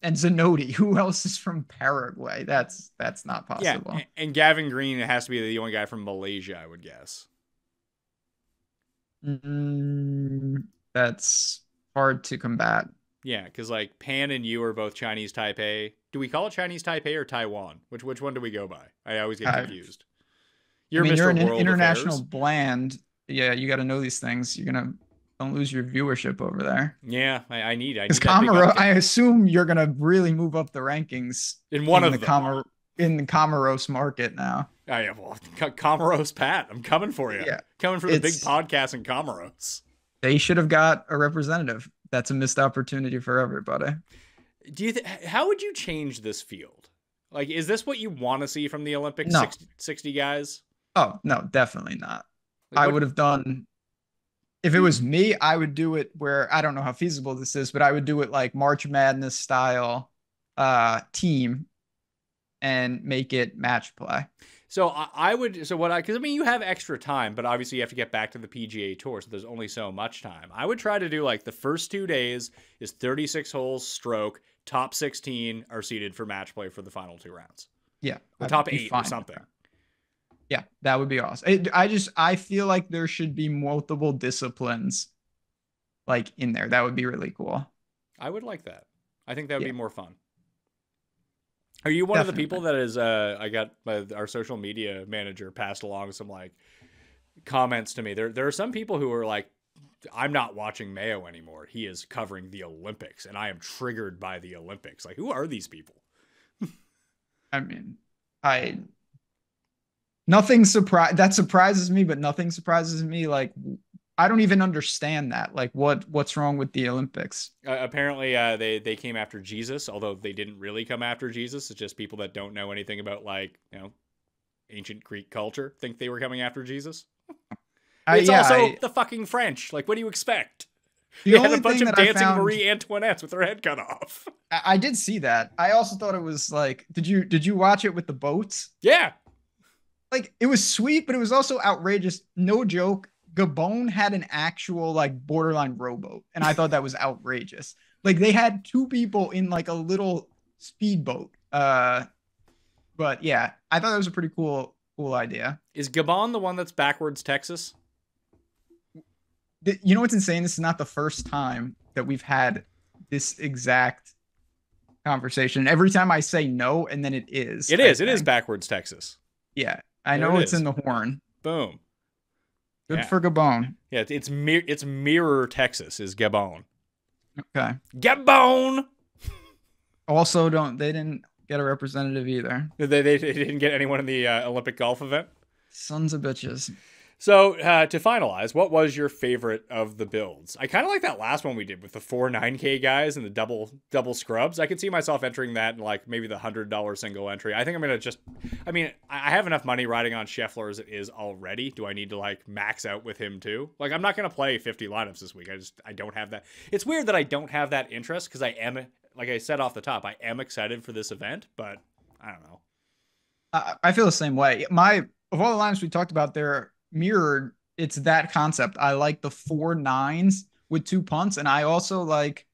And Zanotti. Who else is from Paraguay? That's not possible. Yeah, and Gavin Green has to be the only guy from Malaysia, I would guess. That's hard to combat. Yeah, because like Pan and you are both Chinese Taipei. Do we call it Chinese Taipei or Taiwan? Which one do we go by? I always get confused. You're you're Mr. an World international Affairs. bland. Yeah, you got to know these things. Don't lose your viewership over there. Yeah, I need Because that big uptick. I assume you're gonna really move up the rankings In one of the them. in the Comoros market now. Oh, yeah, well, Comoros Pat, I'm coming for you. Yeah. Coming for the big It's- podcast in Comoros. They should have got a representative. That's a missed opportunity for everybody. Do you? How would you change this field? Like, is this what you want to see from the Olympics? No. 60 guys? Oh no, definitely not. Like, I what- would have done. If it was me, I would do it where I don't know how feasible this is, but I would do it like March Madness style team and make it match play. So I would, because I mean, you have extra time, but obviously you have to get back to the PGA Tour, so there's only so much time. I would try to do like the first 2 days is 36 holes stroke, top 16 are seeded for match play for the final 2 rounds. Yeah. Or I'd top be 8 fine or with something. that. Yeah, that would be awesome. I feel like there should be multiple disciplines like in there. That would be really cool. I would like that. I think that would Yeah. be more fun. Are you one of the Definitely. people that is, I got our social media manager passed along some like comments to me. There are some people who are like, I'm not watching Mayo anymore. He is covering the Olympics and I am triggered by the Olympics. Like, who are these people? I mean, that surprises me, but nothing surprises me. Like, I don't even understand that. Like, what's wrong with the Olympics? Apparently, they came after Jesus, although they didn't really come after Jesus. It's just people that don't know anything about like, ancient Greek culture think they were coming after Jesus. It's also the fucking French. Like, what do you expect? The They had only a bunch thing of that I dancing found- Marie Antoinettes with their head cut off. I did see that. I also thought it was like, did you watch it with the boats? Yeah. Like, it was sweet, but it was also outrageous. No joke. Gabon had an actual like borderline rowboat, and I thought that was outrageous. Like, they had 2 people in like a little speedboat. But yeah, I thought that was a pretty cool idea. Is Gabon the one that's backwards Texas? You know what's insane? This is not the first time that we've had this exact conversation. Every time I say no, and then it is. It is backwards Texas. Yeah, I There know it it's is. in the horn. Boom. Good Yeah. for Gabon. Yeah, it's mirror Texas is Gabon. Okay. Gabon. Also, they didn't get a representative either. They didn't get anyone in the Olympic golf event. Sons of bitches. So to finalize, what was your favorite of the builds? I kind of like that last one we did with the 4 9K guys and the double scrubs. I could see myself entering that in like maybe the $100 single entry. I think I'm gonna just, I mean, I have enough money riding on Scheffler as it is already. Do I need to like max out with him too? Like I'm not gonna play 50 lineups this week. I don't have that. It's weird that I don't have that interest because I am, like I said off the top, I am excited for this event, but I don't know. I feel the same way. Of all the lines we talked about, they're mirrored. It's that concept. I like the 4 9s with 2 punts, and I also like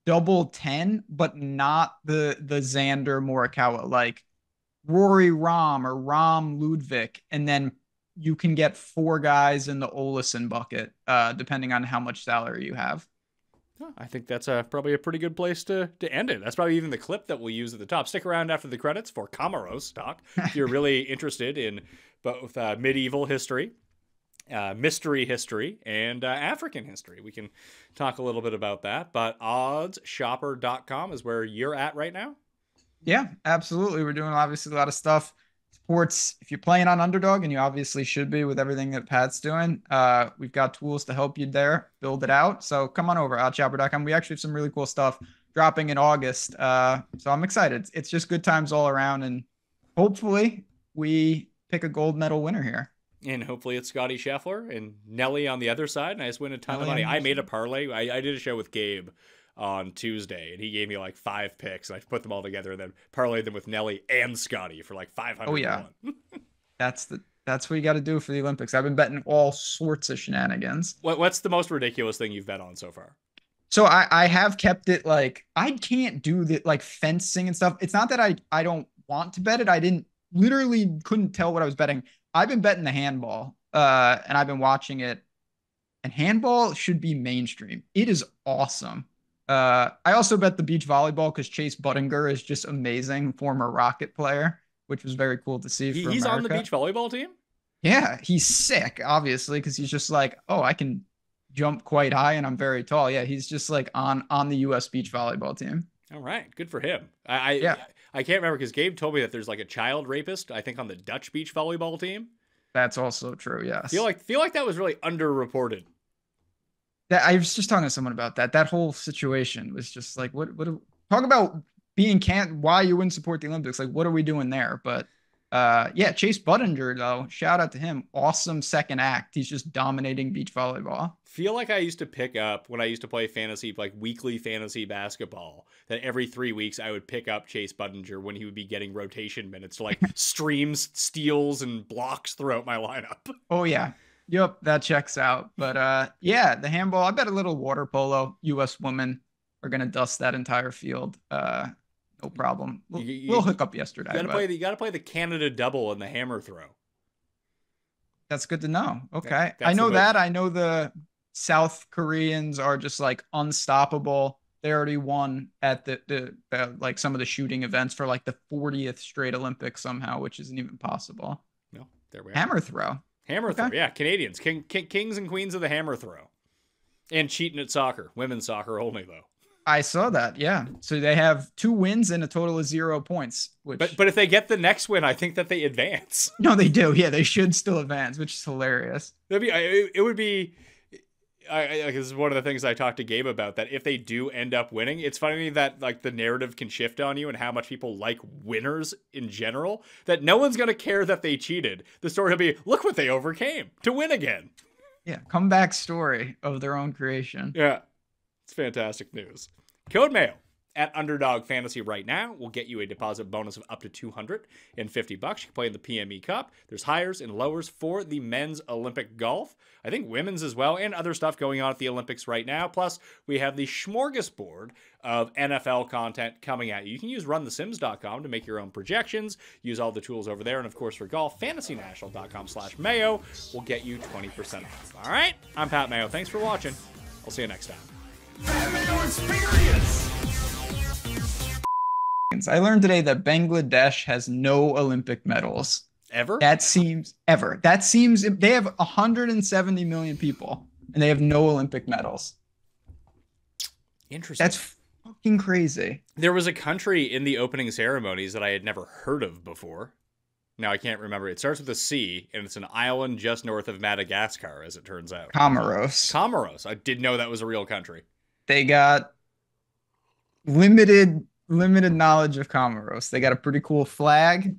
double 10, but not the Xander Morikawa, like Rory Rahm or Rahm Ludwig, and then you can get 4 guys in the Olesen bucket, depending on how much salary you have. I think that's probably a pretty good place to end it. That's probably even the clip that we'll use at the top. Stick around after the credits for Camaros talk if you're really interested in both medieval history, mystery history, and African history. We can talk a little bit about that. But oddsshopper.com is where you're at right now. Yeah, absolutely. We're doing obviously a lot of stuff. Sports, if you're playing on Underdog, and you obviously should be with everything that Pat's doing, we've got tools to help you there, build it out. So come on over, oddsshopper.com. We actually have some really cool stuff dropping in August. So I'm excited. It's just good times all around, and hopefully we pick a gold medal winner here. And hopefully it's Scotty Scheffler and Nelly on the other side, and I just win a ton of money. I made a parlay. I did a show with Gabe on Tuesday, and he gave me like 5 picks, and I put them all together and then parlayed them with Nelly and Scotty for like 500. Oh yeah. That's what you got to do for the Olympics. I've been betting all sorts of shenanigans. What's the most ridiculous thing you've bet on so far? So I have kept it like, I can't do the like fencing and stuff. It's not that I don't want to bet it. I couldn't tell what I was betting. I've been betting the handball, and I've been watching it, and handball should be mainstream. It is awesome. I also bet the beach volleyball because Chase Buttinger is just amazing, former Rocket player, which was very cool to see. He's America. On the beach volleyball team? Yeah, he's sick, obviously, because he's just like, oh, I can jump quite high and I'm very tall. Yeah, he's just like on the U.S. beach volleyball team. All right, good for him. I can't remember because Gabe told me that there's like a child rapist, I think, on the Dutch beach volleyball team. That's also true. Yes. Feel like that was really underreported. That I was just talking to someone about that. That whole situation was just like, what talk about being why you wouldn't support the Olympics. Like, what are we doing there? But yeah, Chase Buttinger, though, shout out to him. Awesome second act. He's just dominating beach volleyball. Feel like I used to pick up when I used to play fantasy, like weekly fantasy basketball, that every 3 weeks I would pick up Chase Buttinger when he would be getting rotation minutes to like streams, steals, and blocks throughout my lineup. Oh, yeah. Yep, that checks out. But yeah, the handball, I bet a little water polo. U.S. women are going to dust that entire field. No problem. We'll hook up yesterday. You got to play the Canada double and the hammer throw. That's good to know. Okay. I know that. I know the South Koreans are just like unstoppable. They already won at the like some of the shooting events for like the 40th straight Olympics somehow, which isn't even possible. No, there we are. Hammer throw. Hammer throw. Yeah, Canadians. Kings and queens of the hammer throw. And cheating at soccer. Women's soccer only, though. I saw that, yeah. So they have 2 wins and a total of 0 points. But if they get the next win, I think that they advance. No, they do. Yeah, they should still advance, which is hilarious. It would be... this is one of the things I talked to Gabe about, that if they do end up winning, it's funny that like the narrative can shift on you and how much people like winners in general, that no one's going to care that they cheated. The story will be, look what they overcame to win again. Yeah, comeback story of their own creation. Yeah, it's fantastic news. Code Mayo at Underdog Fantasy right now will get you a deposit bonus of up to $250. You can play in the PME Cup. There's hires and lowers for the men's Olympic golf. I think women's as well, and other stuff going on at the Olympics right now. Plus, we have the smorgasbord of NFL content coming at you. You can use runthesims.com to make your own projections. Use all the tools over there. And of course, for golf, fantasynational.com/Mayo will get you 20% off. All right, I'm Pat Mayo. Thanks for watching. I'll see you next time. Pat Mayo Experience. I learned today that Bangladesh has no Olympic medals. Ever? That seems they have 170 million people and they have no Olympic medals. Interesting. That's fucking crazy. There was a country in the opening ceremonies that I had never heard of before. Now I can't remember. It starts with a C, and it's an island just north of Madagascar, as it turns out. Comoros. Comoros. I did know that was a real country. They got limited knowledge of Comoros. They got a pretty cool flag.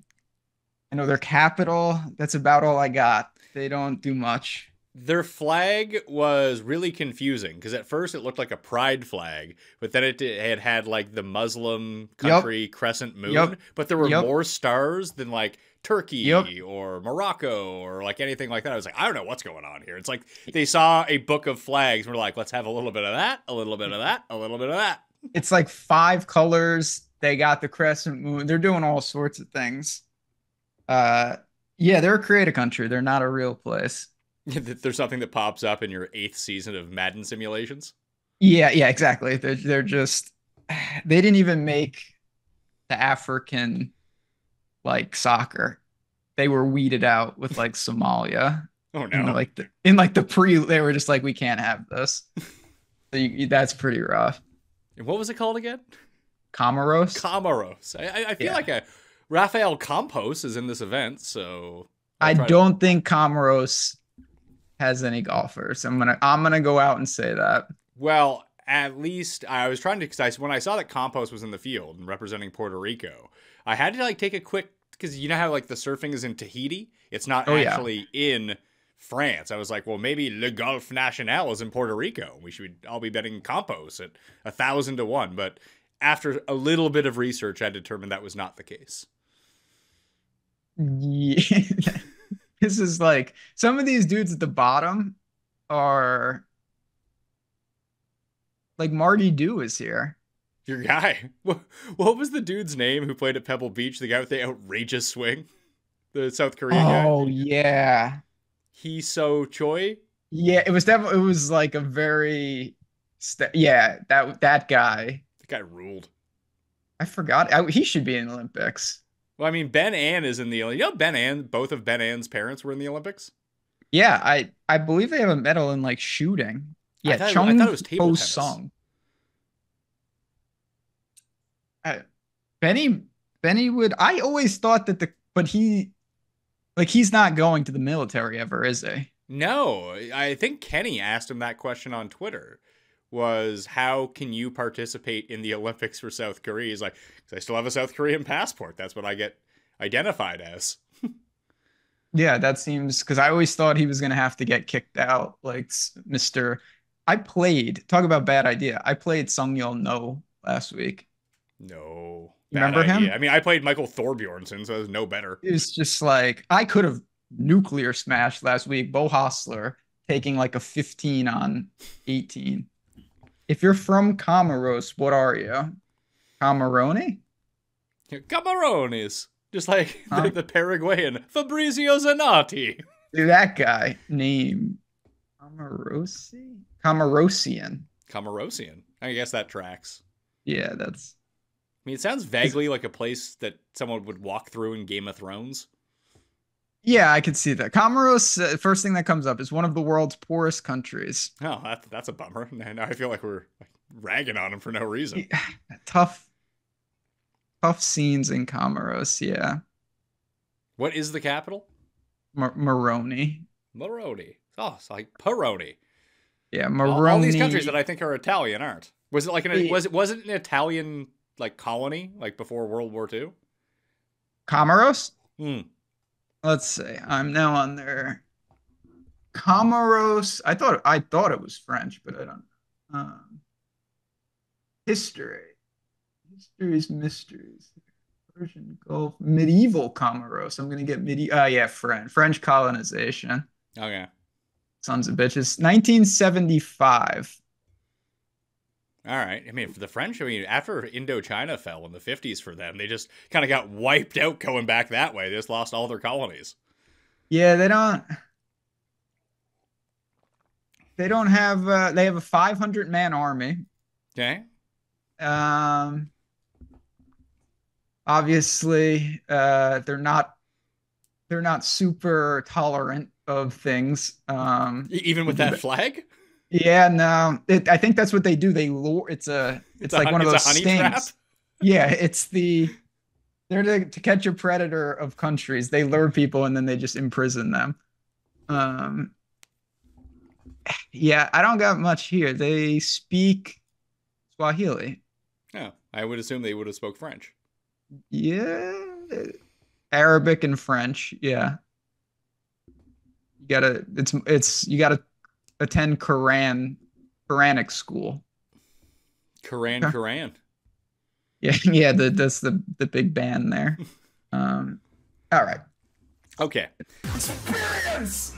I know their capital. That's about all I got. They don't do much. Their flag was really confusing because at first it looked like a pride flag, but then it had like the Muslim country crescent moon, but there were more stars than like Turkey or Morocco or like anything like that. I was like, I don't know what's going on here. It's like they saw a book of flags and were like, let's have a little bit of that, a little bit of that, a little bit of that. It's like 5 colors. They got the crescent moon. They're doing all sorts of things. Yeah, they're a creative country. They're not a real place. There's something that pops up in your 8th season of Madden simulations. Yeah, exactly. They're just, they didn't even make the African like soccer. They were weeded out with like Somalia. Oh no! In the pre, they were just like, we can't have this. So that's pretty rough. And what was it called again? Comoros. Comoros. I feel like a Rafael Campos is in this event, so I don't think Comoros has any golfers. I'm gonna go out and say that. Well, at least I was trying to, because when I saw that Campos was in the field and representing Puerto Rico, I had to like take a quick, because you know how like the surfing is in Tahiti, it's not actually in France. I was like, well, maybe Le Golf National is in Puerto Rico. We should all be betting Campos at 1,000 to 1. But after a little bit of research, I determined that was not the case. Yeah. This is like, some of these dudes at the bottom are like Marty Dew is here. Your guy. What was the dude's name who played at Pebble Beach? The guy with the outrageous swing? The South Korean guy? Oh, yeah. Hee So Choi? Yeah, it was definitely, it was like a very, that guy. The guy ruled. I forgot. He should be in the Olympics. Well, I mean, Ben An is in the, you know, Ben An, both of Ben An's parents were in the Olympics. Yeah, I believe they have a medal in like shooting. Yeah, I thought it was table tennis. Song. Benny would. I always thought that he's not going to the military ever, is he? No, I think Kenny asked him that question on Twitter. Was how can you participate in the Olympics for South Korea? He's like, because I still have a South Korean passport. That's what I get identified as. Yeah, that seems, because I always thought he was going to have to get kicked out. Like talk about bad idea. I played Sungyeol No last week. No. Remember him? I mean, I played Michael Thorbjornsen, so it was no better. It was just like, I could have nuclear smashed last week. Bo Hostler taking like a 15 on 18. If you're from Comoros, what are you? Cameroni? Camarones. Just like the Paraguayan Fabrizio Zanatti. Dude, that guy name Camarosian. Camarosian. I guess that tracks. Yeah, that's. I mean, it sounds vaguely like a place that someone would walk through in Game of Thrones. Yeah, I could see that. Comoros, first thing that comes up, is one of the world's poorest countries. Oh, that's a bummer. Now I feel like we're ragging on them for no reason. Tough scenes in Comoros, yeah. What is the capital? Moroni. Moroni. Oh, it's like Peroni. Yeah, Moroni. All these countries that I think are Italian aren't. Was it like was it an Italian like colony like before World War II? Comoros? Hmm. Let's see. I'm now on there. Comoros. I thought it was French, but I don't know. History's mysteries. Persian Gulf. Medieval Comoros. I'm gonna get French colonization. Okay. Sons of bitches. 1975. All right. I mean, for the French, after Indochina fell in the 50s for them, they just kind of got wiped out going back that way. They just lost all their colonies. Yeah, they don't have, they have a 500-man army. Okay. Obviously, they're not super tolerant of things. Even with that flag? Yeah, no. I think that's what they do. They lure. It's like one of those honey stings. trap? Yeah, it's the They're to catch a predator of countries. They lure people and then they just imprison them. Um, yeah, I don't got much here. They speak Swahili. Yeah, I would assume they would have spoke French. Yeah, Arabic and French. Yeah, you gotta attend Quranic school. Quran. Yeah, yeah, that's the big band there. All right. Okay. Experience!